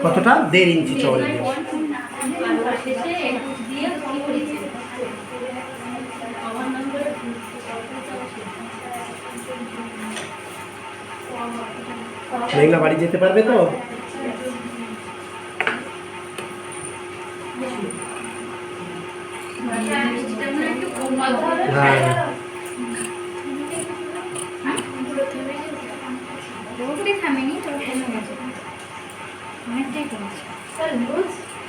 কতটা 1.5 ইঞ্চি চওড়া দিয়ে মেঘনা বাড়ি যেতে পারবে তো? হ্যাঁ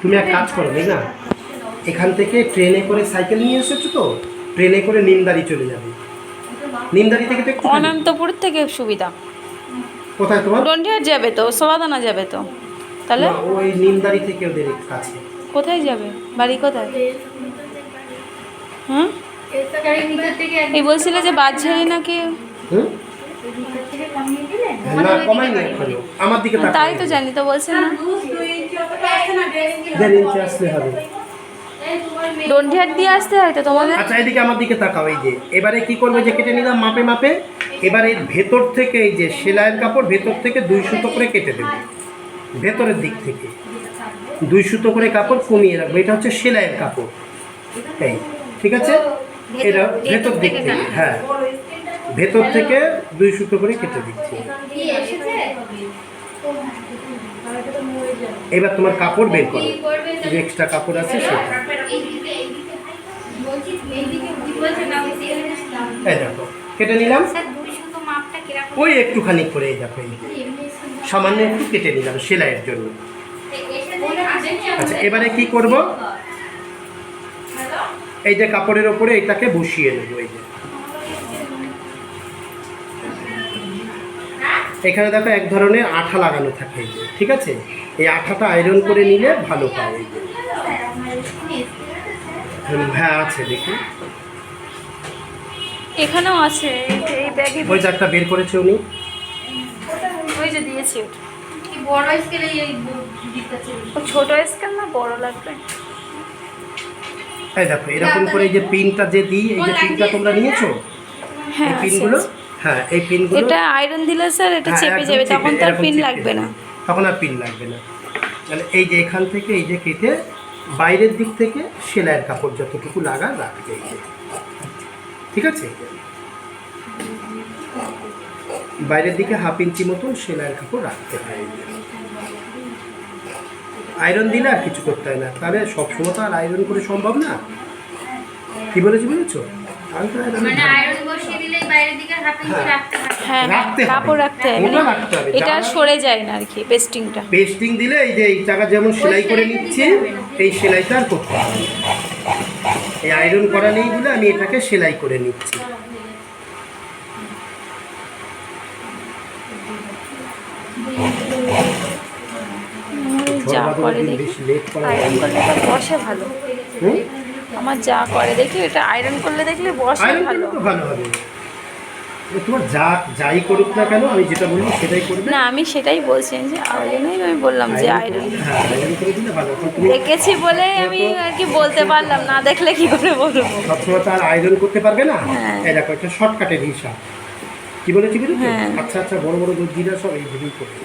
তুমি এক কাজ করো মেঘনা, এখান থেকে ট্রেনে করে সাইকেল নিয়ে এসেছো তো, ট্রেনে করে নিমদারি চলে যাবে। নিমদারি থেকে তো একটু অনন্তপুর থেকে সুবিধা। কোথায় তোমার? ডন্ডিহাট যাবে তো, সোয়াদানা যাবে তো, তাহলে ওই নিমদারি থেকে ওদের কাছে। কোথায় যাবে? বাড়ি কোথায়? হুম, এই বলছিলে যে বাজঝারি নাকি? হুম, না কমাই না এখনো, আমার দিকে তাকাও। তাই তো জানি তো, বলছেন না 1.5 ইঞ্চি আসলে হবে। ডন্ডিহাট দিয়ে আসতে হয় তো তোমাদের। আচ্ছা এদিকে আমার দিকে তাকাও। এই যে এবারে কি করবে, যে কেটে নিলাম মাপে মাপে, এবারে ভেতর থেকে এই যে সেলাইয়ের কাপড় ভেতর থেকে 2 সুতো করে কেটে দেবে। ভেতরের দিক থেকে 2 সুতো করে কাপড় কমিয়ে রাখবে, এটা হচ্ছে সেলাইয়ের কাপড়। এই ঠিক আছে, এটা ভেতর দিক থেকে, হ্যাঁ ভেতর থেকে 2 সুতো করে কেটে দিচ্ছি। এবার তোমার কাপড় বের করো, যে এক্সট্রা কাপড় আছে সেটা। এই দেখো কেটে নিলাম, ওই একটুখানি করে, এই দেখো এই সামান্য একটু কেটে নিলাম সেলাইয়ের জন্য। আচ্ছা এবারে কি করব, এই যে কাপড়ের ওপরে এটাকে বসিয়ে নেব। এই যে এখানে দেখো এক ধরনের আঠা লাগানো থাকে, এই যে ঠিক আছে, এই আঠাটা আয়রন করে নিলে ভালো পায়। এই যে হ্যাঁ আছে, দেখি এখানেও আছে, এই ব্যাগে ওই যে একটা বের করেছে উনি, ওই যে দিয়েছি। কি বড় স্কেলে এই দিতেছে, ছোট স্কেল না বড় লাগবে? এই দেখো এরকম করে এই যে পিনটা যে দিই, এই যে পিনটা তোমরা নিয়েছো, হ্যাঁ এই পিনগুলো, হ্যাঁ এই পিনগুলো, এটা আয়রন দিলে স্যার এটা চেপে যাবে, তখন তো আর পিন লাগবে না। তখন আর পিন লাগবে না। তাহলে এই যে এখান থেকে এই যে কেটে বাইরের দিক থেকে সেলাইয়ের কাপড় যতটুকু লাগা রাখবে, ঠিক আছে। বাইরের দিকে 1/2 ইঞ্চি মতন সেলাইয়ের কাপড় রাখতে হয়। আয়রন দিলে আর কিছু করতে হয় না, তাহলে সবসময় তো আর আয়রন করে সম্ভব না। কি বলেছি বুঝেছো? কাপড় রাখতে হবে, এটা সরে যায় না আর কি। পেস্টিংটা পেস্টিং দিলে এই যে এই টাকা যেমন সেলাই করে নিচ্ছি, এই সেলাইটা আর করতে হবে, এই আয়রন করা নেই বলে আমি এটাকে সেলাই করে নিচ্ছি। যা করে দেখি আয়রন করলে তো বসে ভালো। আমার যা করে দেখি এটা আয়রন করলে দেখলে বসে ভালো। ভালো হবে, তোমার যাই করুক না কেন, আমি যেটা বলবো সেটাই করবে। না আমি সেটাই বলছি, যে ওই জন্যই আমি বললাম যে আয়রন করে দিলে ভালো। দেখেছি বলে আমি আর কি বলতে পারলাম, না দেখলে কি করে বলবো। সবসময় তো আর আয়রন করতে পারবে না। এই দেখো একটা শর্টকাটের হিসাব, কি বলেছি বুঝেছো? আচ্ছা আচ্ছা, বড় বড় দর্জিরা সব এই ভেবেই করবে,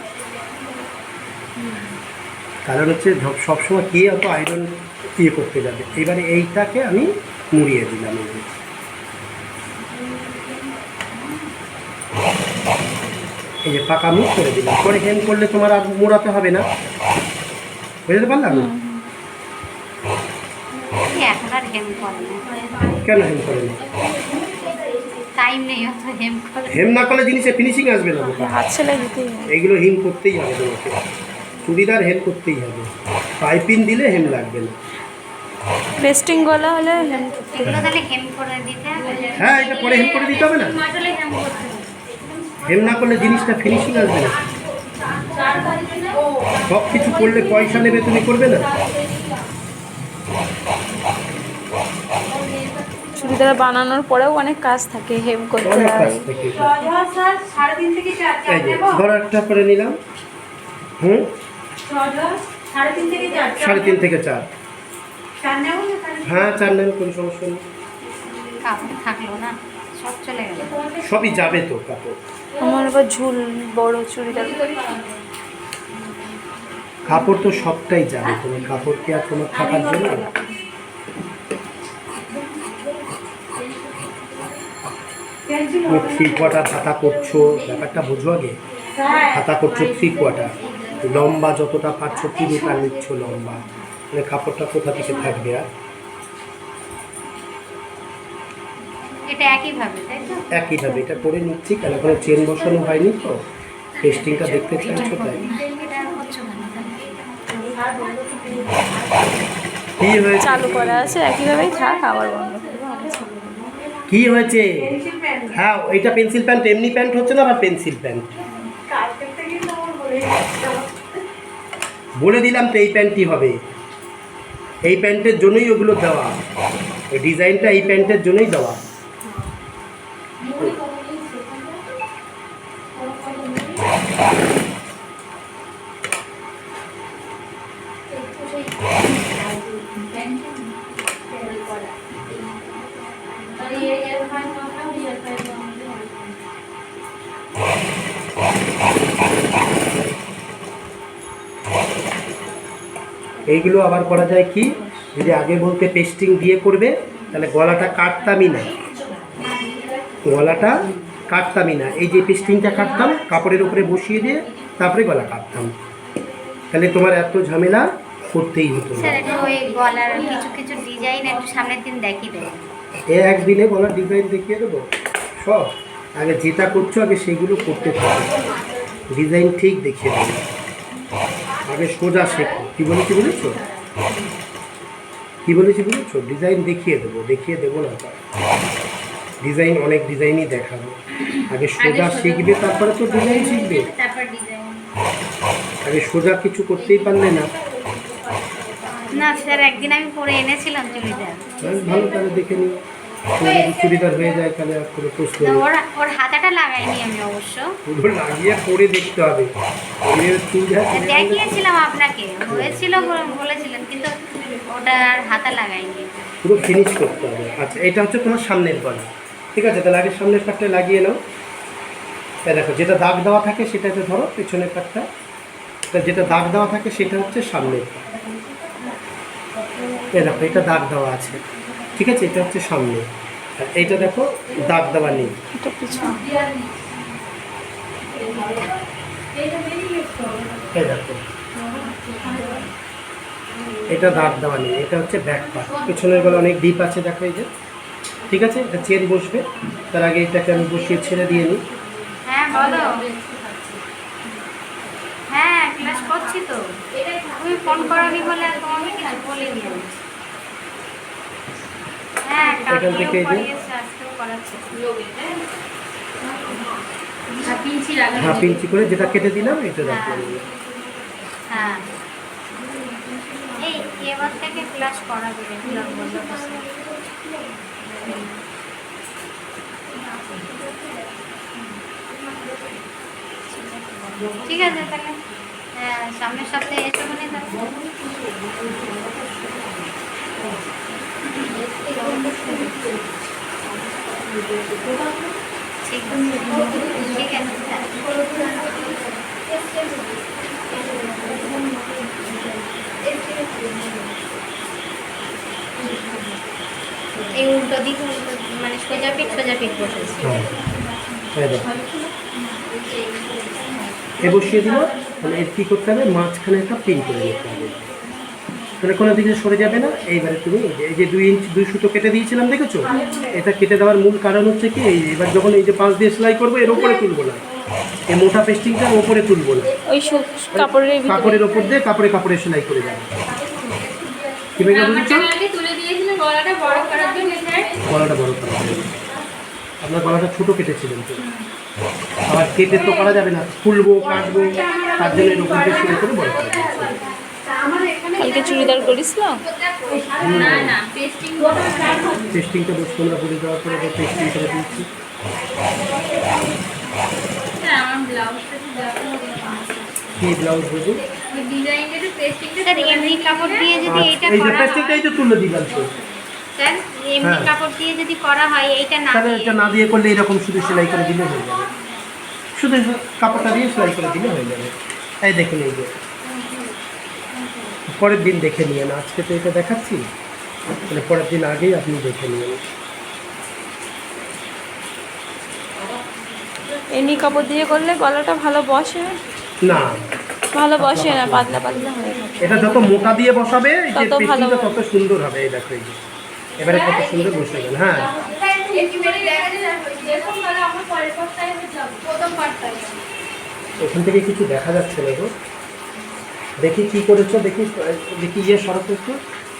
কারণ হচ্ছে সবসময় কে অত আয়রন ইয়ে করতে যাবে। এবারে এইটাকে আমি মুড়িয়ে দিলাম, এই যে পাকা মুখ করে দিলাম। পরে হেম করলে তোমার আর মোড়াতে হবে না, বুঝতে পারলাম না? কেন হেম করে না? হেম না করলে জিনিসে ফিনিশিং আসবে না। এইগুলো হেম করতেই হবে তোমাকে, চুড়িদার হেম করতেই হবে, পাইপিং দিলে হেম লাগবে না। পেস্টিং গলা হলে হ্যাঁ এটা পরে হেম করে দিতে হবে না, হেম না করলে জিনিসটা ফিনিশিং আসবে না। সব কিছু করলে পয়সা নেবে, তুমি করবে না। চুড়িদার বানানোর পরেও অনেক কাজ থাকে, হেম করতে হয়। ধরো একটা করে নিলাম, 3.5 থেকে 4। হ্যাঁ 4 নেন, কোনো সমস্যা নেই, সবই যাবে তো কাপড়। আমার আবার ঝুল বড় চুড়িদার। কাপড় তো সবটাই যাবে, তোমার কাপড় কি আর তোমার থাকার জন্য? তুমি 3/4 হাতা করছো, ব্যাপারটা বোঝো আগে। হাতা করছো 3/4, লম্বা যতটা পারছো 3 মিটার নিচ্ছ লম্বা, মানে কাপড়টা কোথা থেকে থাকবে? আর এটা একইভাবে, তাই তো? একইভাবে এটা করে নিচ্ছি, কেন কোনো চেন বসানো হয়নি তো, পেস্টিংটা দেখতে চাইছো তাই। এটা হচ্ছে মানে কি হয়েছে? চালু করা আছে একইভাবেই থাক, আবার বন্ধ করবো। কি হয়েছে? হ্যাঁ, এটা পেন্সিল প্যান্ট এমনি প্যান্ট হচ্ছে না, বা পেন্সিল প্যান্ট? বলে দিলাম তো এই প্যান্টই হবে, এই প্যান্টের জন্যই ওগুলো দেওয়া, ওই ডিজাইনটা এই প্যান্টের জন্যই দেওয়া। এইগুলো আবার করা যায় কি, যদি আগে বলতে পেস্টিং দিয়ে করবে তাহলে গলাটা কাটতামই না, গলাটা কাটতামই না, এই যে পেস্টিংটা কাটতাম কাপড়ের উপরে বসিয়ে দিয়ে তারপরে গলা কাটতাম, তাহলে তোমার এত ঝামেলা করতেই হতো না। স্যার একটু ওই গলার কিছু কিছু ডিজাইন একটু সামনের দিন দেখিয়ে দেবেন। একদিনে গলার ডিজাইন দেখিয়ে দেবো সব, আগে যেটা করছো আগে সেগুলো করতে থাকো, ডিজাইন ঠিক দেখিয়ে দেবো, আগে সোজা শেখো। কী বলেছি বুঝেছো? কী বলেছি বুঝেছো? ডিজাইন দেখিয়ে দেবো না তো, ডিজাইন অনেক ডিজাইনই দেখাবো, আগে সোজা শিখবে তারপরে তো ডিজাইন শিখবে। তারপর ডিজাইন আগে সোজা কিছু করতেই পারলে না। না স্যার, একদিন আমি পরে এনেছিলাম চুড়িদার। ভালো, তাহলে দেখে নিই, যদি চুড়িদার হয়ে যায় তাহলে আর কোনো প্রশ্ন না, নেই। ওর হাতাটা লাগাইনি আমি অবশ্য, পুরো লাগিয়ে পরে দেখতে হবে, চুড়িদার দেখিয়েছিলাম আপনাকে, হয়েছিল বলেছিলেন, কিন্তু ওটার হাতা লাগাইনি। পুরো ফিনিশ করতে হবে। আচ্ছা, এটা হচ্ছে তোমার সামনের গলা, ঠিক আছে? তাহলে আগে সামনের পাটটা লাগিয়ে নাও। তাই দেখো, যেটা দাগ দেওয়া থাকে সেটাতে ধরো পেছনের পাটটা, যেটা দাগ দেওয়া থাকে সেটা হচ্ছে সামনের পাট। এই দেখো, এটা দাগ দেওয়া আছে, ঠিক আছে? এটা হচ্ছে সামনে, আর এইটা দেখো দাগ দেওয়া নেই, এটা পিছন। এই দেখো এটা দাগ দেওয়া নেই, এটা হচ্ছে ব্যাক পার্ট, পেছনের গলা অনেক ডিপ আছে দেখো, এই যে, ঠিক আছে? এটা চেন বসবে, তার আগে এটাকে আমি বসিয়ে ছেড়ে দিয়ে নিই। হ্যাঁ বলো। হ্যাঁ ক্লাস করছি তো, তুমি ফোন করনি বলে আর তোমাকে কিছু বলিনি আমি। হ্যাঁ এখান থেকে এই যে করিয়েছে, আজকেও করাচ্ছে। হাফ ইঞ্চি করে যেটা কেটে দিলাম এটা দেখো। হ্যাঁ এই এবার থেকে ক্লাস করাবে, রেগুলার বললো তো স্যার। ঠিক আছে তাহলে, হ্যাঁ সামনের সপ্তাহে এসে মনে ঠিক আছে স্যার। এই উল্টো দিক মানে সোজা পিঠ বসেছে। হ্যাঁ, দেখো এ বসিয়ে দিল, মানে এর কী করতে হবে, মাঝখানে একটা পিন করে নিতে হবে, মানে কোনো দিকে সরে যাবে না। এইবারে তুমি এই যে 2 ইঞ্চি 2 সুতো কেটে দিয়েছিলাম দেখেছো, এটা কেটে দেওয়ার মূল কারণ হচ্ছে কি, এই এবার যখন এই যে 5 দিয়ে সেলাই করবো এর উপরে তুলবো না, এই মোটা পেস্টিংটা ওপরে তুলবো না, ওই কাপড়ের ওপর দিয়ে কাপড়ে সেলাই করে যাবে। কি ভেবে বুঝছো? তুলে দিয়েছিলেন গলাটা বড় করার জন্য স্যার। গলাটা বড় করা যাবে না, আপনার গলাটা ছোটো কেটেছিলেন তো, আবার কেটে তো করা যাবে না, খুলবো কাটবো, তার জন্য এর উপর দিয়ে সেলাই করে বড় করা যাবে। কালকে চুড়িদার করিসলাম। না না পেস্টিং পেস্টিংটা বসে আমরা বলে দেওয়ার পরে পেস্টিং করে দিচ্ছি। আমার ব্লাউজটা কি ব্লাউজ বুঝুন, ওই ডিজাইনটা একটু পেস্টিংটা স্যার এমনি কাপড় দিয়ে যদি এটা এই যে করা হয় পেস্টিংটাই তো তুলে দিলাম তো, স্যার এমনি হ্যাঁ। কাপড় দিয়ে যদি করা হয় এইটা না তাহলে দিয়ে এটা না দিয়ে করলে এরকম শুধু সেলাই করে দিলে হয়ে যাবে। শুধু কাপড়টা দিয়ে সেলাই করে দিলে হয়ে যাবে। এই দেখুন, এই যে পরের দিন দেখে নিয়ে না, আজকে তো এটা দেখাচ্ছি, মানে পরের দিন আগেই আপনি দেখে নিন। এমনি কাপড় দিয়ে করলে গলাটা ভালো বসে না, ভালো বসে না, পাতলা পাতলা হয়ে থাকে। এটা যত মোটা দিয়ে বসাবে যে তত ভালো পেস্টিংটা তত সুন্দর হবে। এই দেখো, এই যে এবারে কত সুন্দর বসে গেল। হ্যাঁ, ওখান থেকে কিছু দেখা যাচ্ছে না গো। দেখি কি করেছো, দেখি দেখি ইয়ে সরব একটু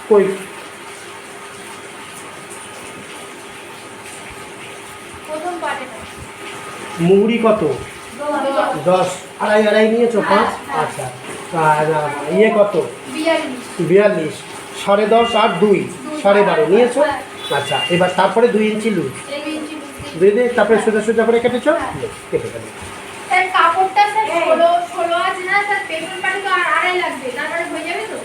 কই। মুহুরি কত? 10, আড়াই নিয়েছো 5। আচ্ছা, আর ইয়ে কত? 42, 10.5 আর 2, 12.5 নিয়েছো। আচ্ছা, এবার তারপরে 2 ইঞ্চি লুজ দিয়ে তারপরে সোজা সোজা করে কেটেছো, কেটে গেল। স্যার কাপড়টা স্যার 16 আছে না স্যার, পেছন পাটে তো আর আড়াই লাগবে, তারপরে হয়ে যাবে তো।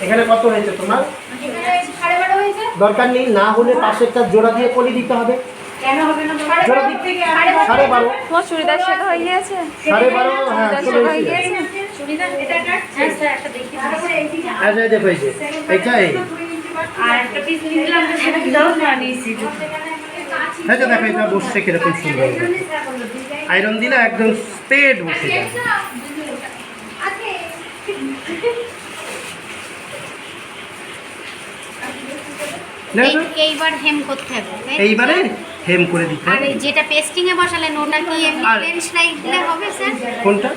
এখানে কত হয়েছে তোমার? এখানে 12.5 হয়েছে। দরকার নেই, না হলে পাশেরটা জোড়া দিয়ে পলি দিতে হবে। কেন হবে না? জোড়া দিক থেকে 12.5। তোমার চুড়িদার শেখা হয়ে গিয়েছে? 12.5, হ্যাঁ চুড়িদার চলে শেখা হয়ে এসেছে। গিয়েছে? চুড়িদার এটা কাট। হ্যাঁ স্যার, একটা দেখি। তারপরে এইদিকে আচ্ছা, এই দেখো, এই যে এইটা, এই আর একটা পিস নিলাম, সেটা দাও না নিয়েছি। হ্যাঁ, যে দেখো এটা বসছে কিরকম সুন্দর। আয়রন দিলে একদম স্ট্রেট বসে যাবে। দেখো, এইবার হেম করতে হবে, তাই তো? এইবারে হেম করে দিতে আর হবে। যেটা পেস্টিং এ বসালেন ওটা কি এমনি আর- প্লেন সেলাই দিলে হবে স্যার? কোনটা?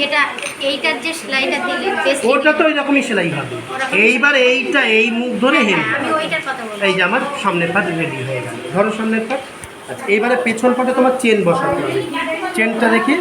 যেটা এইটার যে সেলাইটা দিলেন পেস্টিং, ওটা তো ওইরকমই সেলাই হবে। এইবার এইটা এই মুখ ধরে হেম আমি করবে। ওইটার কথা বলছি। এই যে আমার সামনের পাট রেডি হয়ে গেল। ধরো সামনের পাট। আচ্ছা, এইবারে পেছন পাটে তোমার চেন বসাতে হবে। চেনটা দেখি।